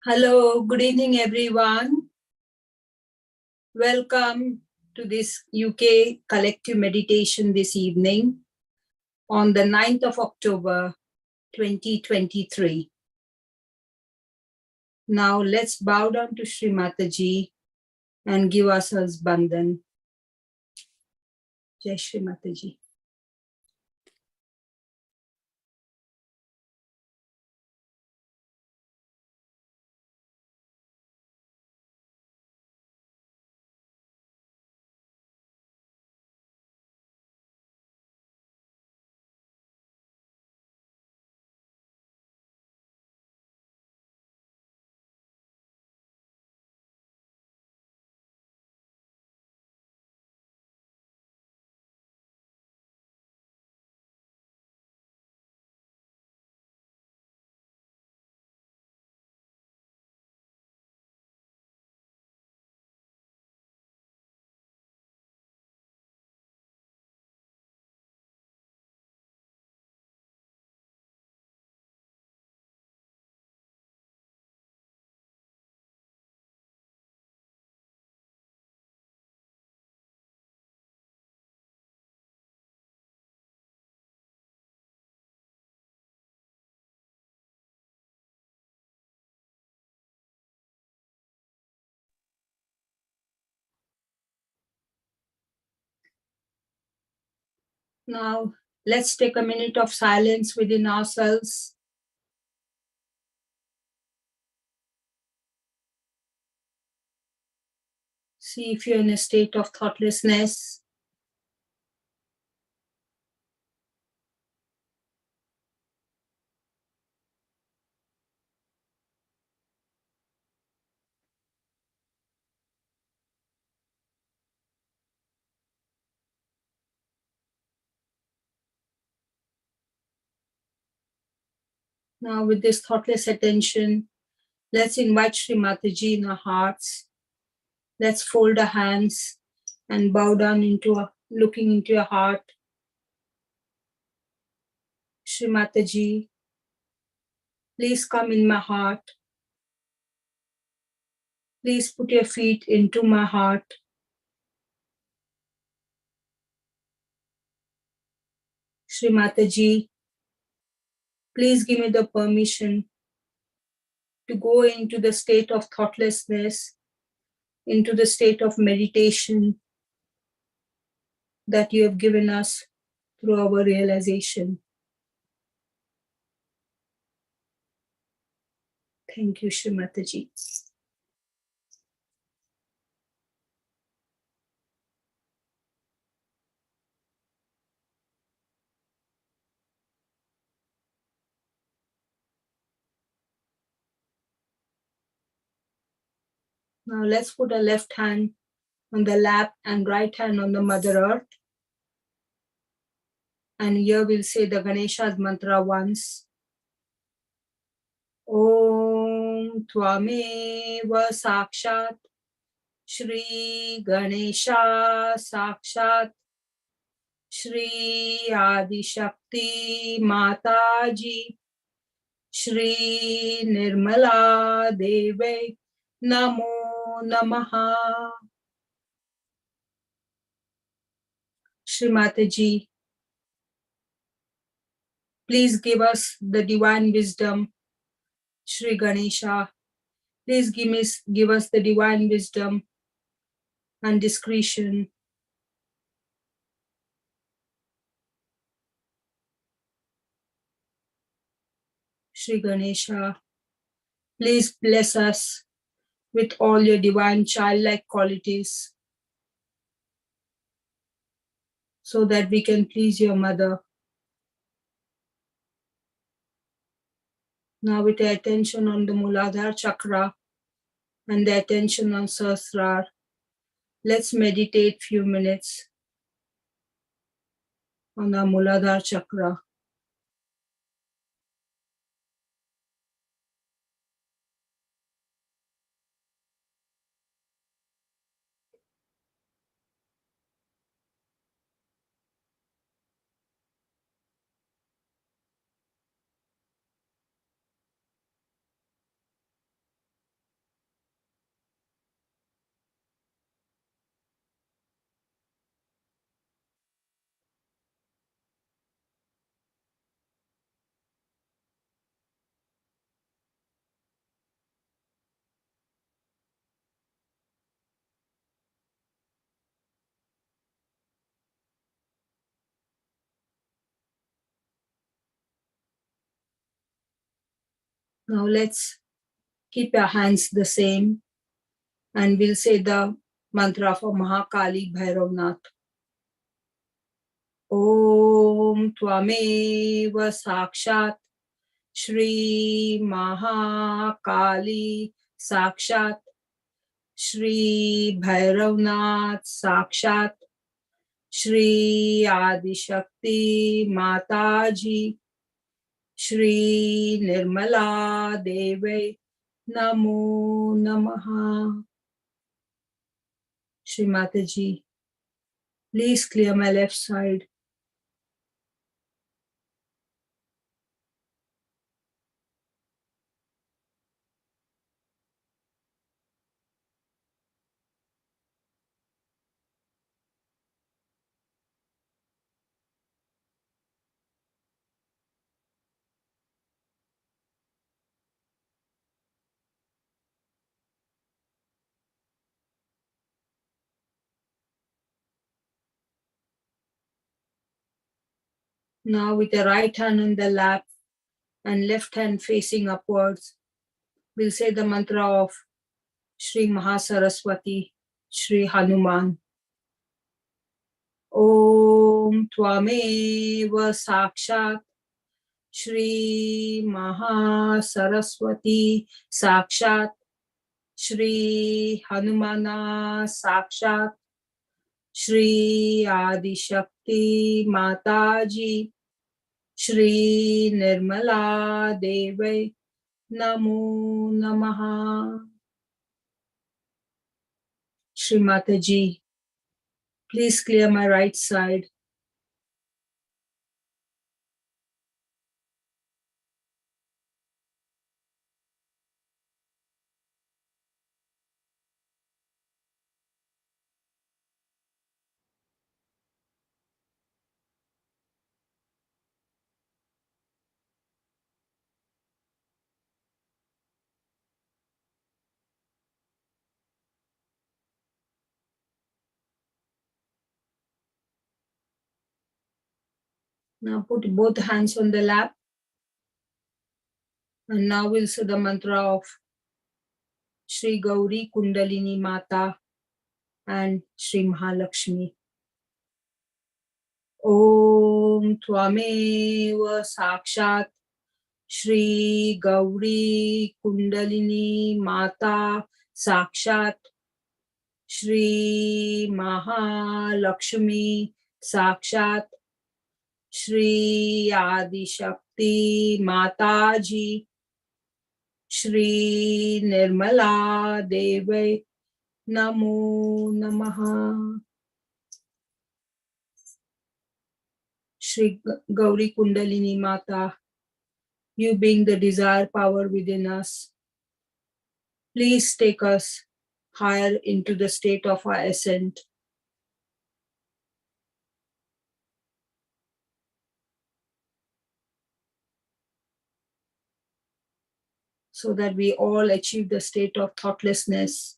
Hello, good evening, everyone. Welcome to this UK collective meditation this evening on the 9th of October, 2023. Now let's bow down to Shri Mataji and give ourselves Bandhan. Jai Shri Mataji. Now let's take a minute of silence within ourselves. See if you're in a state of thoughtlessness. Now with this thoughtless attention, let's invite Shri Mataji in our hearts. Let's fold our hands and bow down looking into your heart. Shri Mataji, please come in my heart. Please put your feet into my heart. Shri Mataji, please give me the permission to go into the state of thoughtlessness, into the state of meditation that you have given us through our realization. Thank you, Shri Mataji. Now let's put our left hand on the lap and right hand on the Mother Earth. And here we'll say the Ganesha's mantra once. Om Tvameva Sakshat Shri Ganesha Sakshat Shri Adi Shakti Mataji Shri Nirmala Deve Namo Namaha. Shri Mataji, please give us the divine wisdom. Shri Ganesha, please give us the divine wisdom and discretion. Shri Ganesha, please bless us with all your divine childlike qualities so that we can please your mother. Now with the attention on the Muladhara chakra and the attention on Sahasrara, let's meditate few minutes on our Muladhara chakra. Now let's keep your hands the same and we'll say the mantra for Mahakali Bhairavnath. Om Tvameva Sakshat Shri Mahakali Sakshat Shri Bhairavnath Sakshat Shri Adishakti Mataji Shri Nirmala Deve Namo Namaha. Shri Mataji, please clear my left side. Now with the right hand on the lap and left hand facing upwards, we'll say the mantra of Shri Mahasaraswati, Shri Hanuman. Om Tvameva Sakshat Shri Mahasaraswati Sakshat Shri Hanumana Sakshat Shri Adishakti Mataji Shri Nirmala Deve Namo Namaha. Shri Mataji, please clear my right side. Now put both hands on the lap. And now we'll say the mantra of Shri Gauri Kundalini Mata and Shri Mahalakshmi. Om Tvameva Sakshat Shri Gauri Kundalini Mata Sakshat Shri Mahalakshmi Sakshat Shri Adishakti Mataji Shri Nirmala Deve Namo Namaha. Shri Gauri Kundalini Mata, you being the desire power within us, please take us higher into the state of our ascent. So that we all achieve the state of thoughtlessness.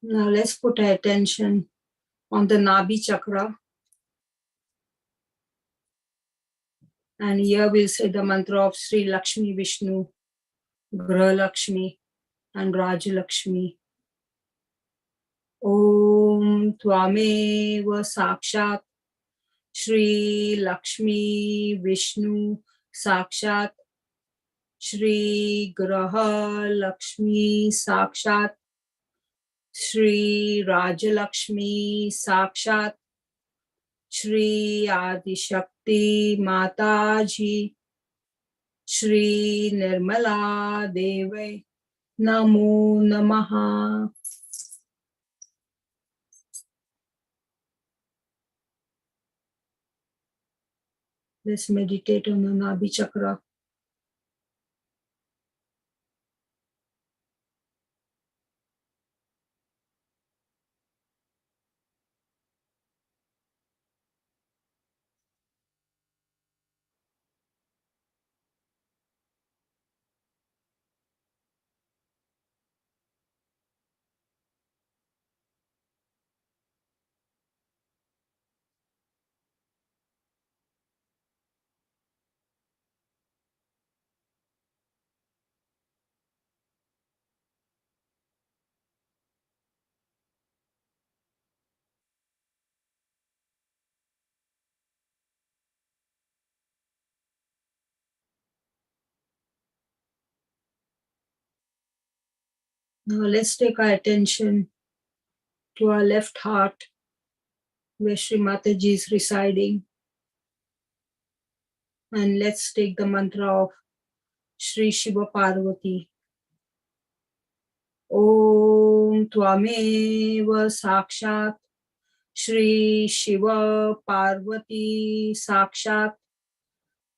Now let's put our attention on the Nabhi chakra. And here we'll say the mantra of Sri Lakshmi Vishnu, Graha Lakshmi and Raja Lakshmi. Om Tvameva Sakshat Shri Lakshmi Vishnu Sakshat Shri Graha Lakshmi Sakshat Shri Raja Lakshmi Sakshat Shri Adishakti Mataji Shri Nirmala Deve Namo Namaha. Let's meditate on the Nabhi chakra. Now let's take our attention to our left heart, where Shri Mataji is residing. And let's take the mantra of Shri Shiva Parvati. Om Tvameva Sakshat Shri Shiva Parvati Sakshat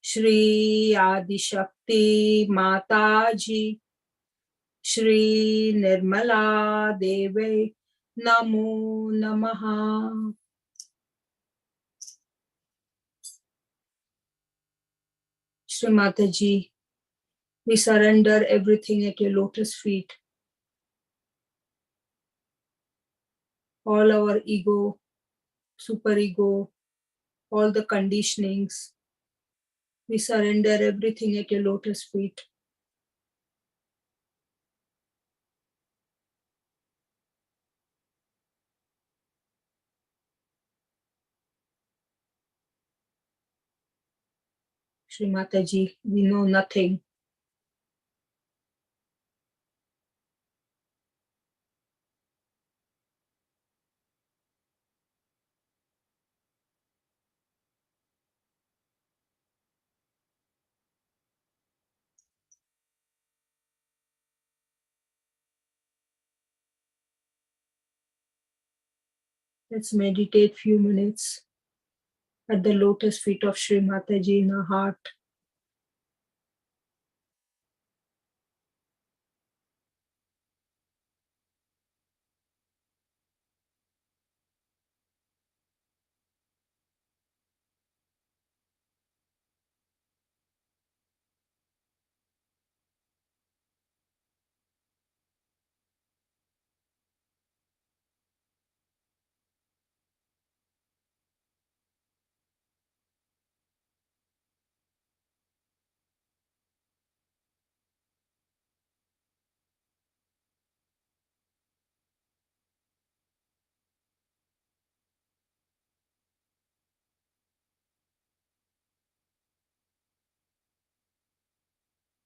Shri Adishakti Mataji Shri Nirmala Deve Namo Namaha. Shri Mataji, we surrender everything at your lotus feet. All our ego, superego, all the conditionings. We surrender everything at your lotus feet. Shri Mataji, we know nothing. Let's meditate few minutes at the lotus feet of Shri Mataji in our heart.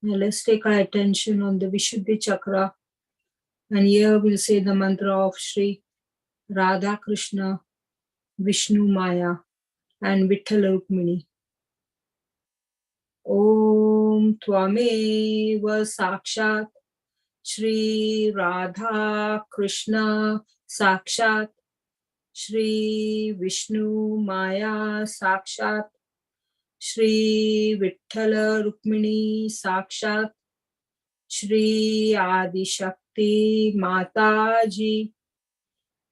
Now let's take our attention on the Vishuddhi chakra, and here we'll say the mantra of Shri Radha Krishna, Vishnu Maya, and Vitthal Rukmini. Om Tvameva Sakshat Shri Radha Krishna Sakshat Shri Vishnu Maya Sakshat Shri Vitthal Rukmini Sakshat Shri Adi Shakti Mataji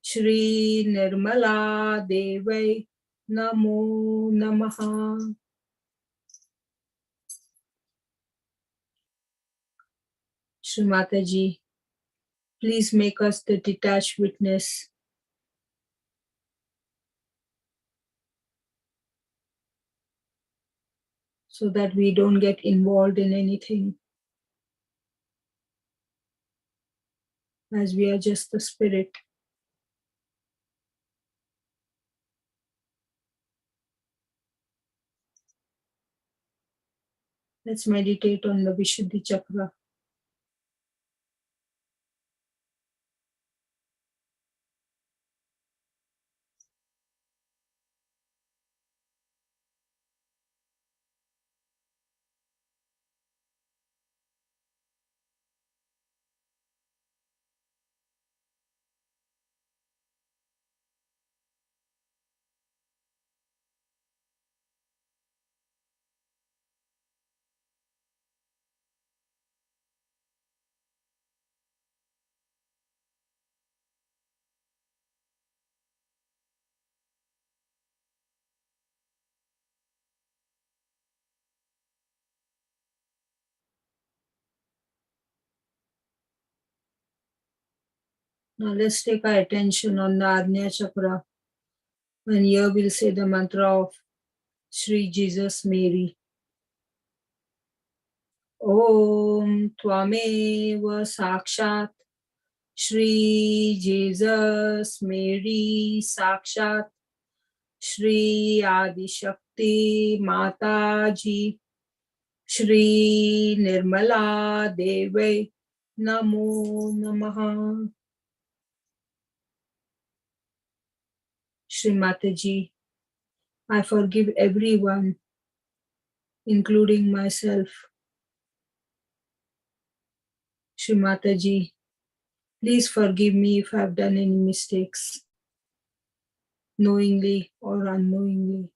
Shri Nirmala Devai Namo Namaha. Shri Mataji, please make us the detached witness so that we don't get involved in anything, as we are just the spirit. Let's meditate on the Vishuddhi chakra. Now let's take our attention on the Ajna Chakra. And here we'll say the mantra of Sri Jesus Mary. Om Tvameva Sakshat Shri Jesus Mary Sakshat Shri Adi Shakti Mata Ji Shri Nirmala Deve Namo Namaha. Shri Mataji, I forgive everyone, including myself. Shri Mataji, please forgive me if I have done any mistakes, knowingly or unknowingly.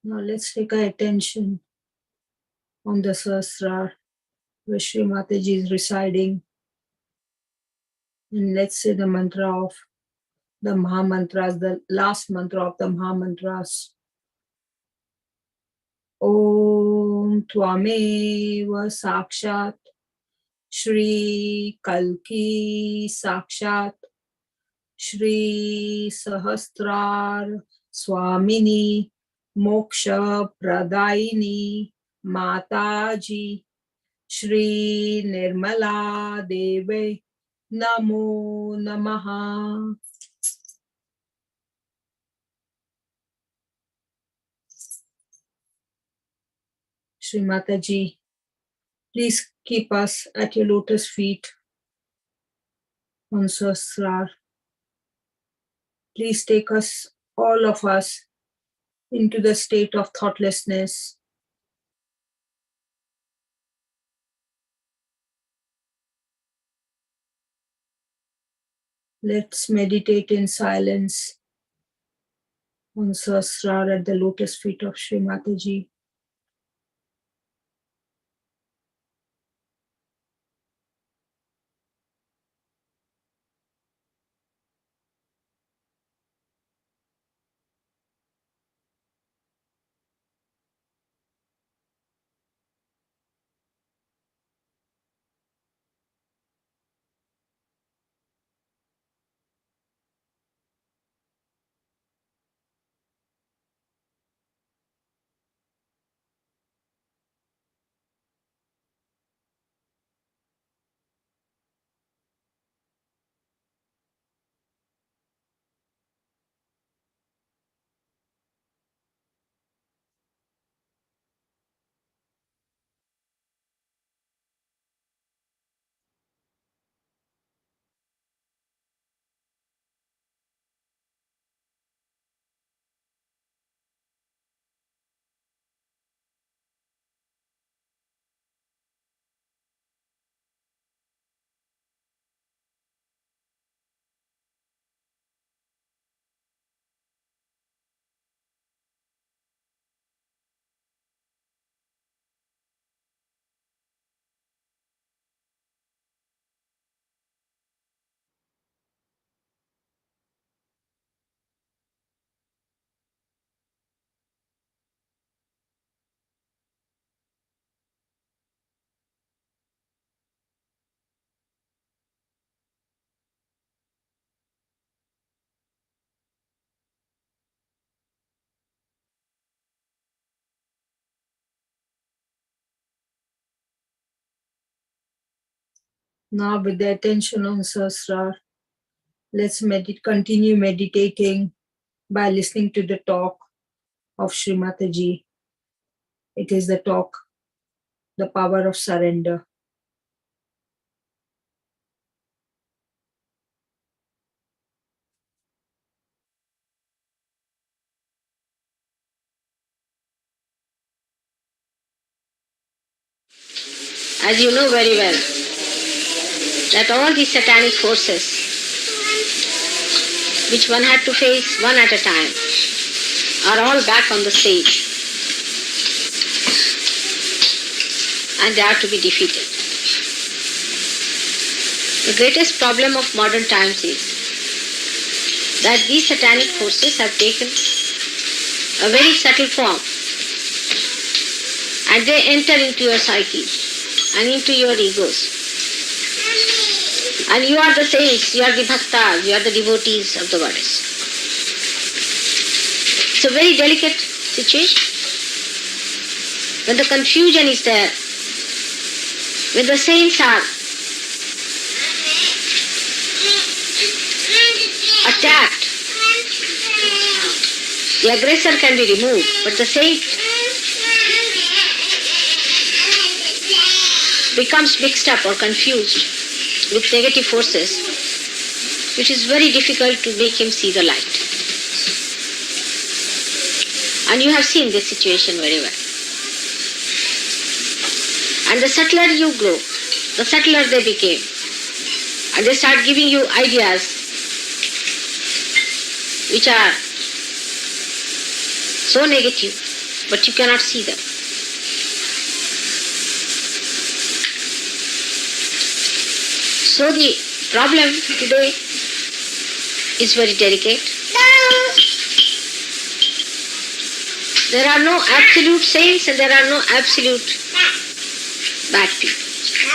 Now let's take our attention on the Sahasrar, where Shri Mataji is residing. And let's say the mantra of the Maha Mantras, the last mantra of the Maha Mantras. Om Tvameva Sakshat Shri Kalki Sakshat Shri Sahasrar Swamini Moksha Pradaini Mataji Shri Nirmala Deve Namo Namaha. Shri Mataji, please keep us at your lotus feet on Sahasrar. Please take us, all of us, into the state of thoughtlessness. Let's meditate in silence on Sahasrar at the lotus feet of Shri Mataji. Now with the attention on Sahasrara, let's continue meditating by listening to the talk of Sri Mataji. It is the talk, The Power of Surrender. As you know very well, that all these satanic forces, which one had to face one at a time, are all back on the stage and they are to be defeated. The greatest problem of modern times is that these satanic forces have taken a very subtle form and they enter into your psyche and into your egos. And you are the saints, you are the bhaktas, you are the devotees of the goddess. It's a very delicate situation. When the confusion is there, when the saints are attacked, the aggressor can be removed, but the saint becomes mixed up or confused with negative forces, which is very difficult to make him see the light. And you have seen this situation very well. And the subtler you grow, the subtler they became. And they start giving you ideas which are so negative, but you cannot see them. So the problem today is very delicate. There are no absolute saints and there are no absolute bad people.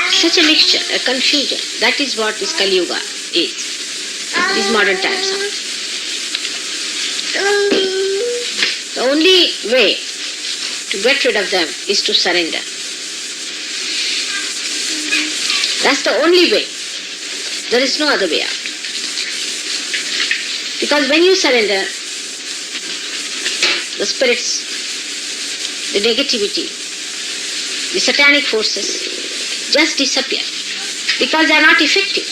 Such a mixture, a confusion. That is what this Kali Yuga is. These modern times are. The only way to get rid of them is to surrender. That's the only way. There is no other way out. Because when you surrender, the spirits, the negativity, the satanic forces just disappear because they are not effective.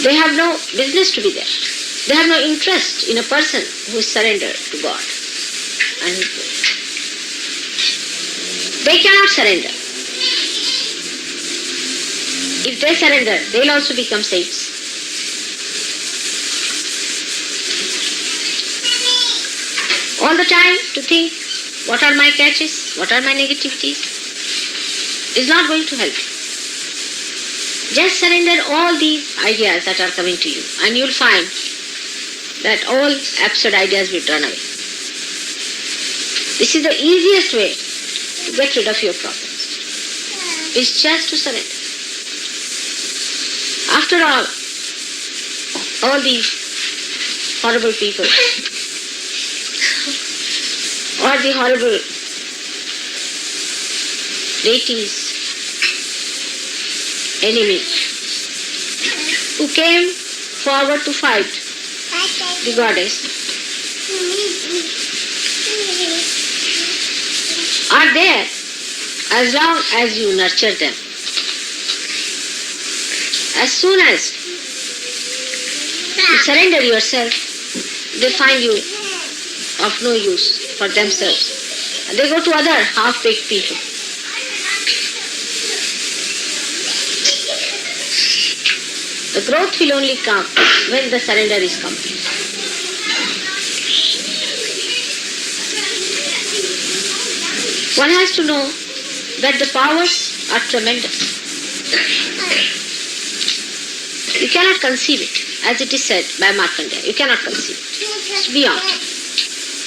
They have no business to be there. They have no interest in a person who is surrendered to God. And they cannot surrender. If they surrender, they will also become saints. All the time to think, what are my catches, what are my negativities, is not going to help you. Just surrender all these ideas that are coming to you and you will find that all absurd ideas will run away. This is the easiest way to get rid of your problems. It's just to surrender. After all these horrible people or the horrible deities, enemy, who came forward to fight the goddess, are there as long as you nurture them. As soon as you surrender yourself, they find you of no use for themselves. And they go to other half-baked people. The growth will only come when the surrender is complete. One has to know that the powers are tremendous. You cannot conceive it, as it is said by Markandeya. You cannot conceive it. It's beyond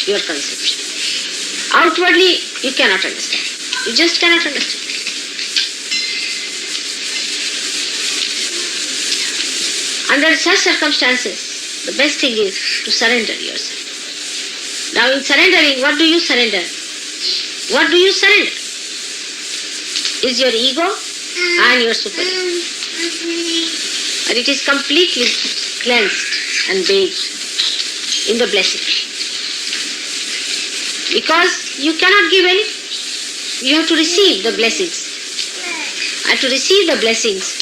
your conception. Outwardly, you cannot understand. You just cannot understand. Under such circumstances, the best thing is to surrender yourself. Now in surrendering, what do you surrender? What do you surrender? is your ego and your super ego. And it is completely cleansed and bathed in the blessing. Because you cannot give any, you have to receive the blessings. And to receive the blessings,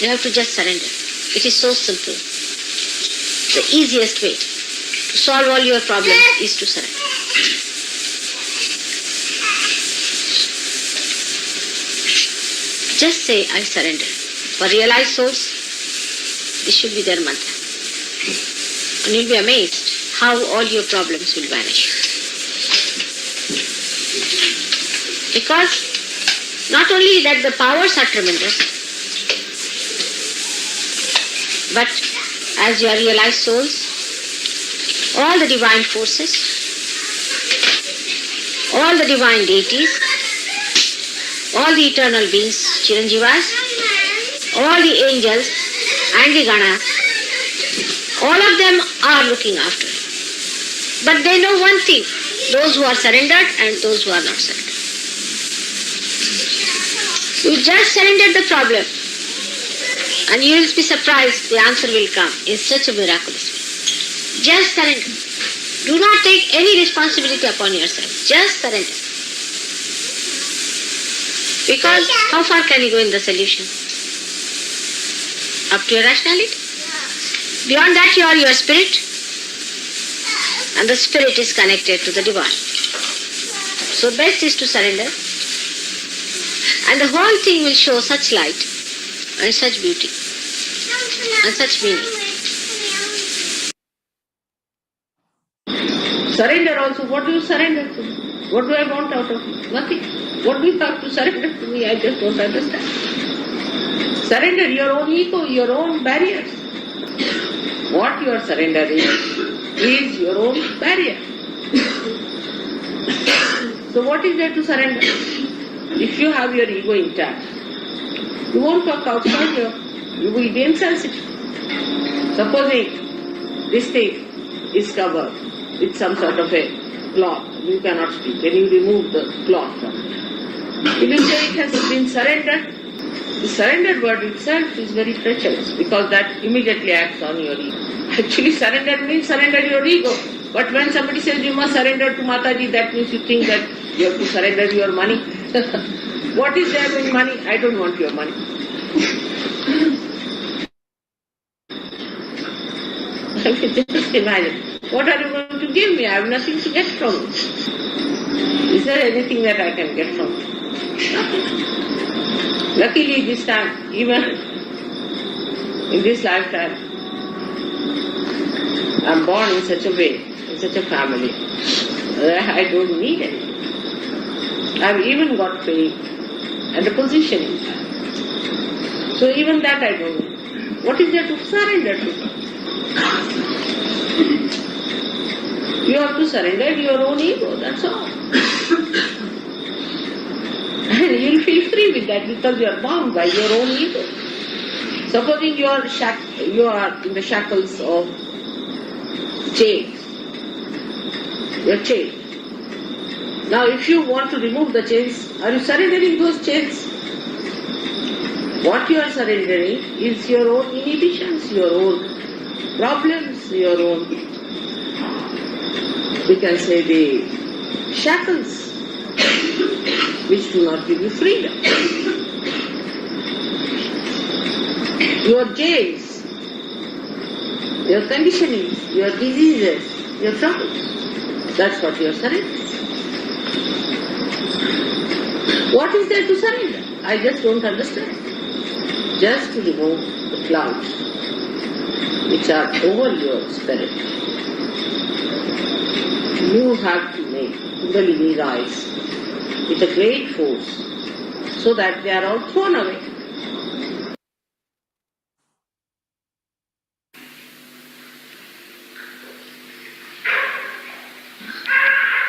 you have to just surrender. It is so simple. The easiest way to solve all your problems is to surrender. Just say, I surrender. For realized souls, this should be their mantra. And you'll be amazed how all your problems will vanish. Because not only that the powers are tremendous, but as you are realized souls, all the divine forces, all the divine deities, all the eternal beings, Chiranjivas, all the angels and the Ganas, all of them are looking after. But they know one thing, those who are surrendered and those who are not surrendered. You just surrender the problem and you will be surprised the answer will come in such a miraculous way. Just surrender. Do not take any responsibility upon yourself. Just surrender. Because how far can you go in the solution? Up to your rationality. Beyond that you are your spirit, and the spirit is connected to the divine. So best is to surrender, and the whole thing will show such light and such beauty and such meaning. Surrender also. What do you surrender to? What do I want out of it? Nothing. What do you have to surrender to me? I just don't understand. Surrender your own ego, your own barriers. What you are surrendering is your own barrier. So what is there to surrender? If you have your ego intact, you won't talk outside you will be insensitive. Supposing this thing is covered with some sort of a cloth, you cannot speak, and you remove the cloth from it. You will say it has been surrendered. The surrendered word itself is very treacherous because that immediately acts on your ego. Actually, surrender means surrender your ego. But when somebody says you must surrender to Mataji, that means you think that you have to surrender your money. What is there in money? I don't want your money. Just imagine. What are you going to give me? I have nothing to get from you. Is there anything that I can get from you? Nothing. Luckily this time, even in this lifetime, I am born in such a way, in such a family, that I don't need anything. I have even got fame and a position in that. So even that I don't need. What is there to surrender to? You have to surrender your own ego, that's all. And you'll feel free with that because you are bound by your own ego. Supposing you are in the shackles of chains. You are chained. Now if you want to remove the chains, are you surrendering those chains? What you are surrendering is your own inhibitions, your own problems, your own, we can say, the shackles which do not give you freedom. Your jails, your conditionings, your diseases, your troubles, that's what you are surrendering. What is there to surrender? I just don't understand. Just to remove the clouds which are over your spirit. You have to make Kundalini rise with a great force so that they are all thrown away.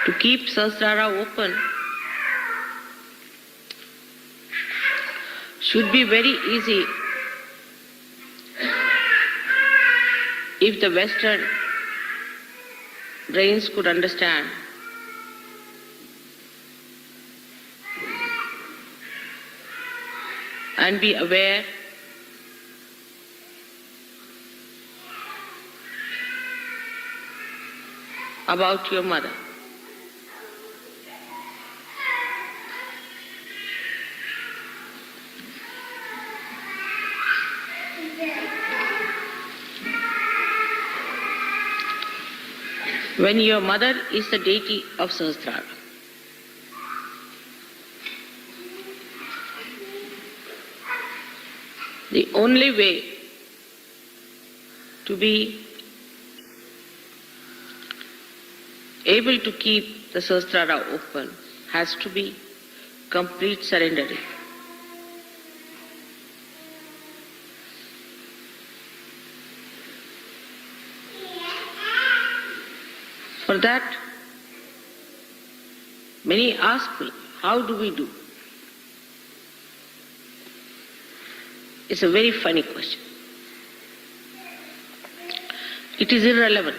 To keep Sahasrara open should be very easy if the Western brains could understand and be aware about your mother. When your mother is the deity of Sahasrara, the only way to be able to keep the Sahasrara open has to be complete surrendering. For that, many ask me, how do we do? It's a very funny question. It is irrelevant.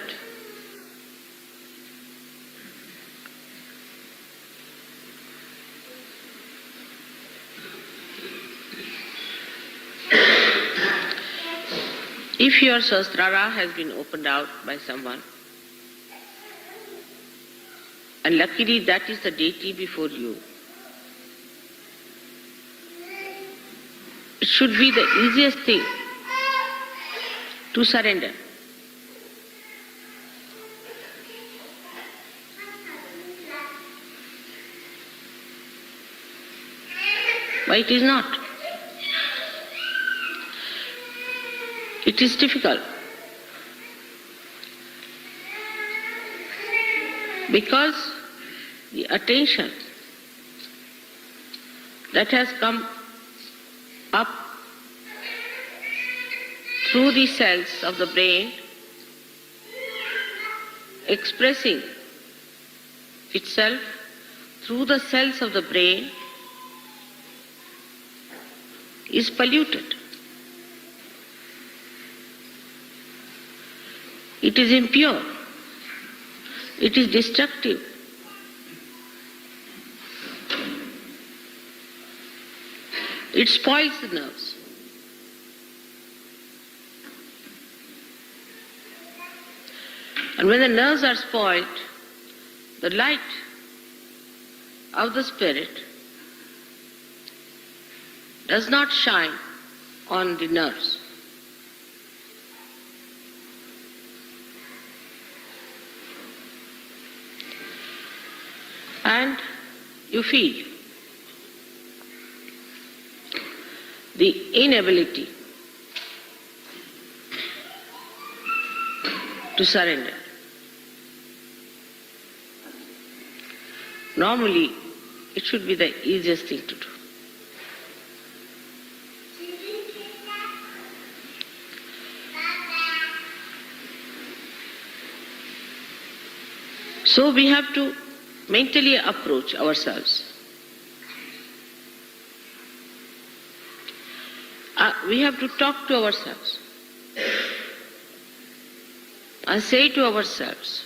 If your Sahasrara has been opened out by someone, and luckily that is the deity before you, it should be the easiest thing to surrender. But it is not. It is difficult because the attention that has come up through the cells of the brain, expressing itself through the cells of the brain, is polluted. It is impure. It is destructive. It spoils the nerves. And when the nerves are spoiled, the light of the spirit does not shine on the nerves. And you feel the inability to surrender. Normally, it should be the easiest thing to do. So we have to mentally approach ourselves. We have to talk to ourselves and say to ourselves,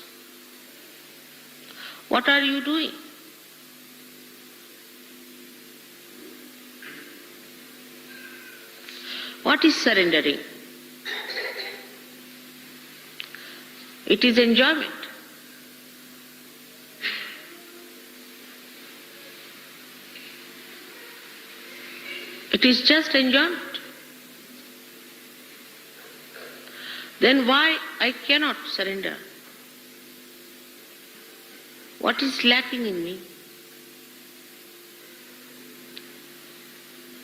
what are you doing? What is surrendering? It is enjoyment. It is just enjoyment. Then why I cannot surrender? What is lacking in me?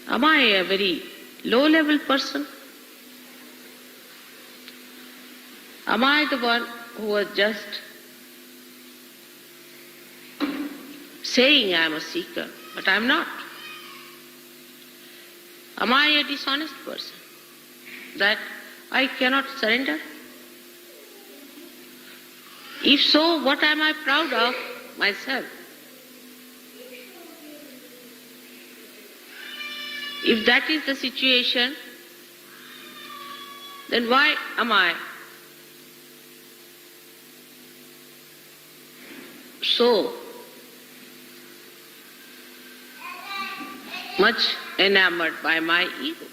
Am I a very low-level person? Am I the one who was just saying I am a seeker, but I am not? Am I a dishonest person that I cannot surrender? If so, what am I proud of myself? If that is the situation, then why am I so much enamored by my ego.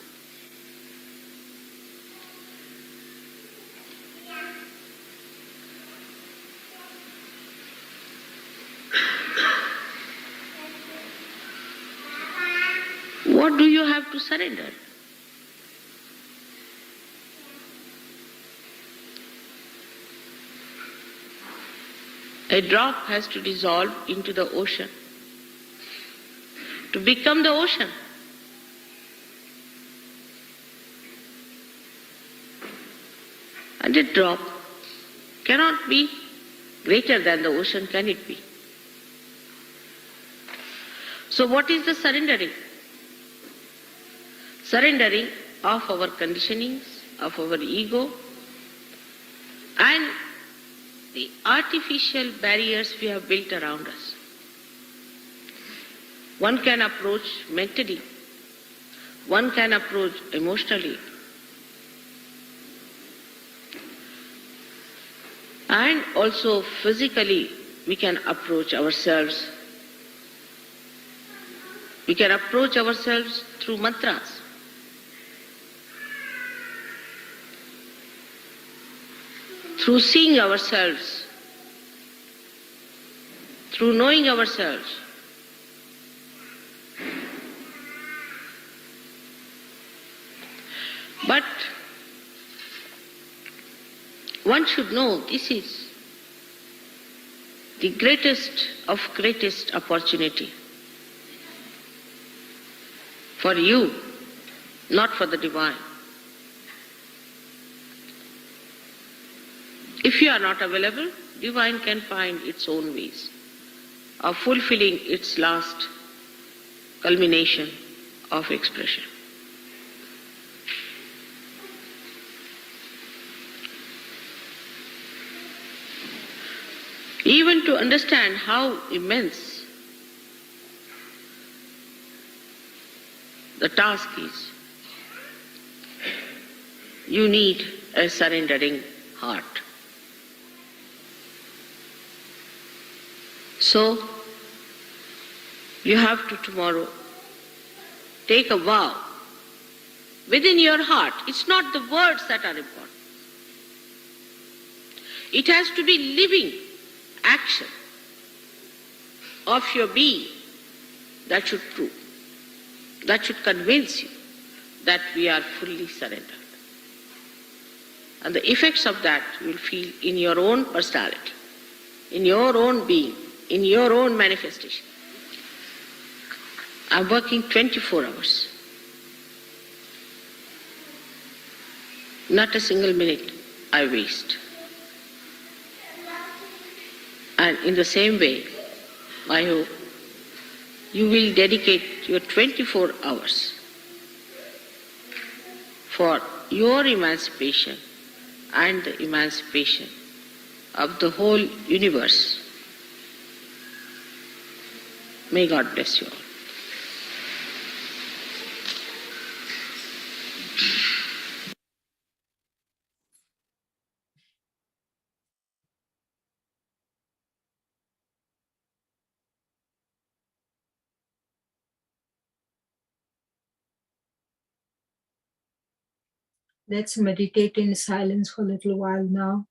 What do you have to surrender? A drop has to dissolve into the ocean to become the ocean. And a drop cannot be greater than the ocean, can it be? So what is the surrendering? Surrendering of our conditionings, of our ego, and the artificial barriers we have built around us. One can approach mentally, one can approach emotionally, and also physically we can approach ourselves. We can approach ourselves through mantras. Through seeing ourselves, through knowing ourselves. But one should know this is the greatest of greatest opportunity for you, not for the divine. If you are not available, divine can find its own ways of fulfilling its last culmination of expression. Even to understand how immense the task is, you need a surrendering heart. So, you have to tomorrow take a vow within your heart. It's not the words that are important. It has to be living action of your being that should prove, that should convince you that we are fully surrendered. And the effects of that you will feel in your own personality, in your own being, in your own manifestation. I'm working 24 hours. Not a single minute I waste. And in the same way, I hope you will dedicate your 24 hours for your emancipation and the emancipation of the whole universe. May God bless you all. Let's meditate in silence for a little while now.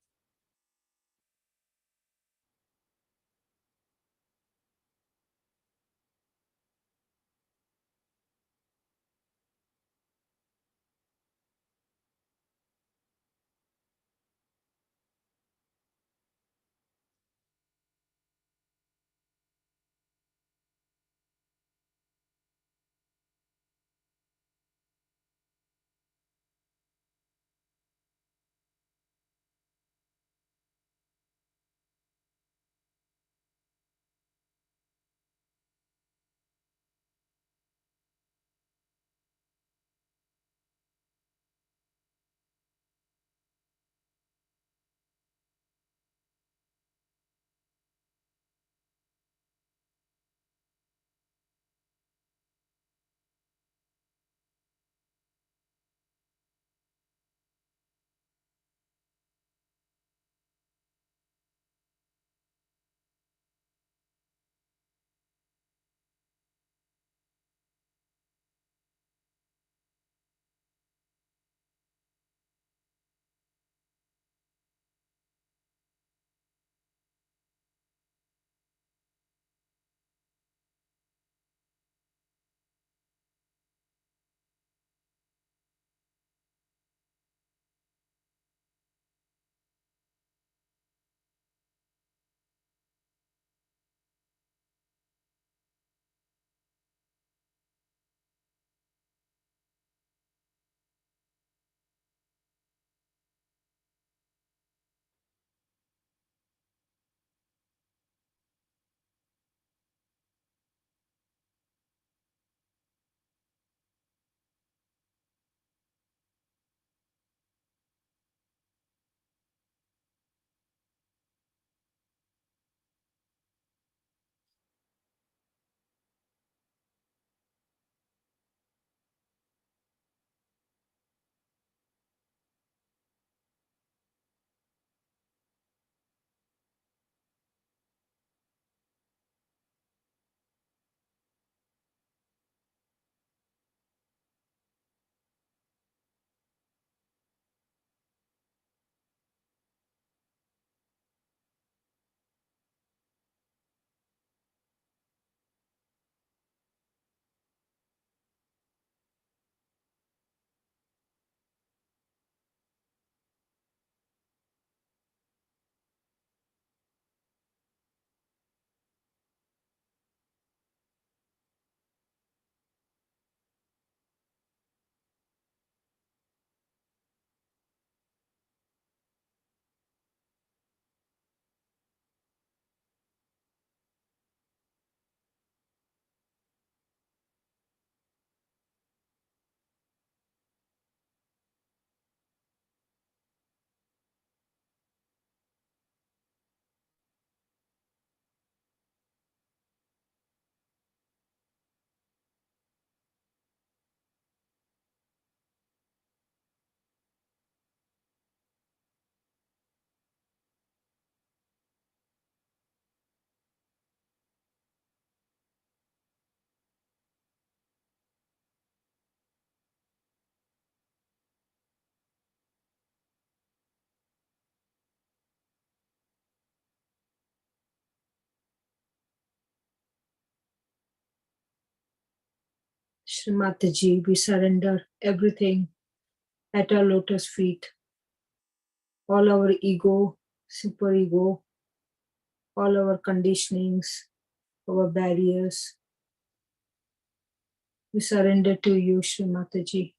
Shri Mataji, we surrender everything at our lotus feet. All our ego, superego, all our conditionings, our barriers. We surrender to you, Shri Mataji.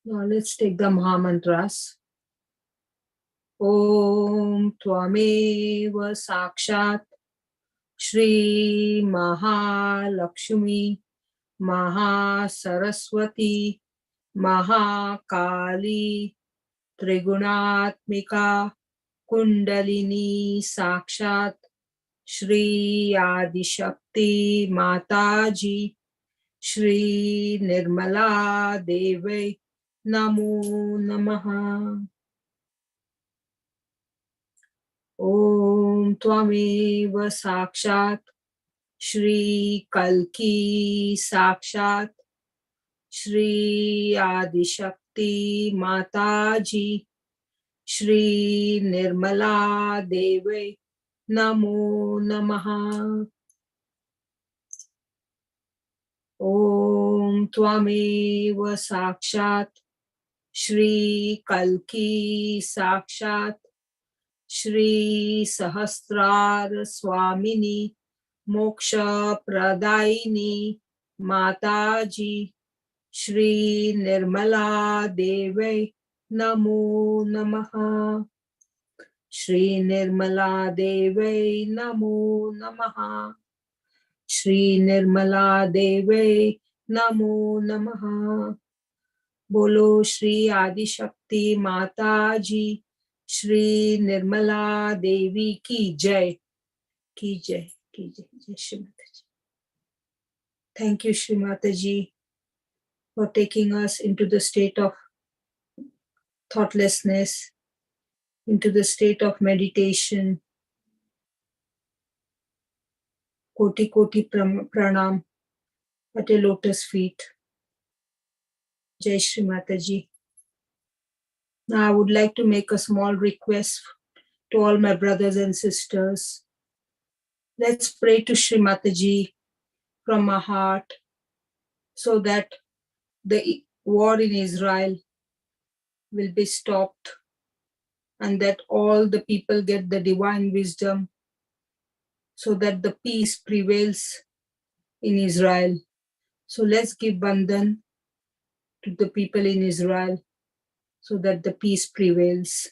Now let's take the Maha Mantras. Om Tvameva Sakshat Shri Mahalakshmi Mahasaraswati Mahakali Trigunatmika Kundalini Sakshat Shri Adishakti Mataji Shri Nirmala Devi Namo Namaha. Om Tvameva Sakshat Shri Kalki Sakshat Shri Adishakti Mataji Shri Nirmala Devi Namo Namaha. Om Tvameva Sakshat Shri Kalki Sakshat Shri Sahasrar Swamini Moksha Pradaini Mataji Shri Nirmala Devi Namo Namaha. Shri Nirmala Devi Namo Namaha. Shri Nirmala Devi Namo Namaha. Bolo Shri Adi Shakti Mata Ji Shri Nirmala Devi ki jai. Ki jai. Ki jai. Jai Shri Mataji. Thank you, Shri Mataji, for taking us into the state of thoughtlessness, into the state of meditation. Koti Koti Pranam at a lotus feet. Jai Shri Mataji. Now I would like to make a small request to all my brothers and sisters. Let's pray to Shri Mataji from our heart so that the war in Israel will be stopped and that all the people get the divine wisdom so that the peace prevails in Israel. So let's give Bandhan to the people in Israel so that the peace prevails.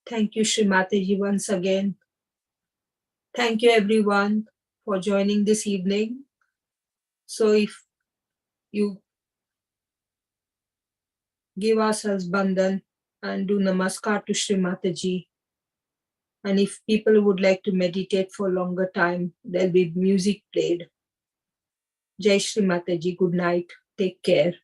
Thank you, Srimataji, once again. Thank you, everyone, for joining this evening. So if you give ourselves Bandhan and do Namaskar to Srimataji, and if people would like to meditate for longer time, there'll be music played. Jai Shri Mataji, good night. Take care.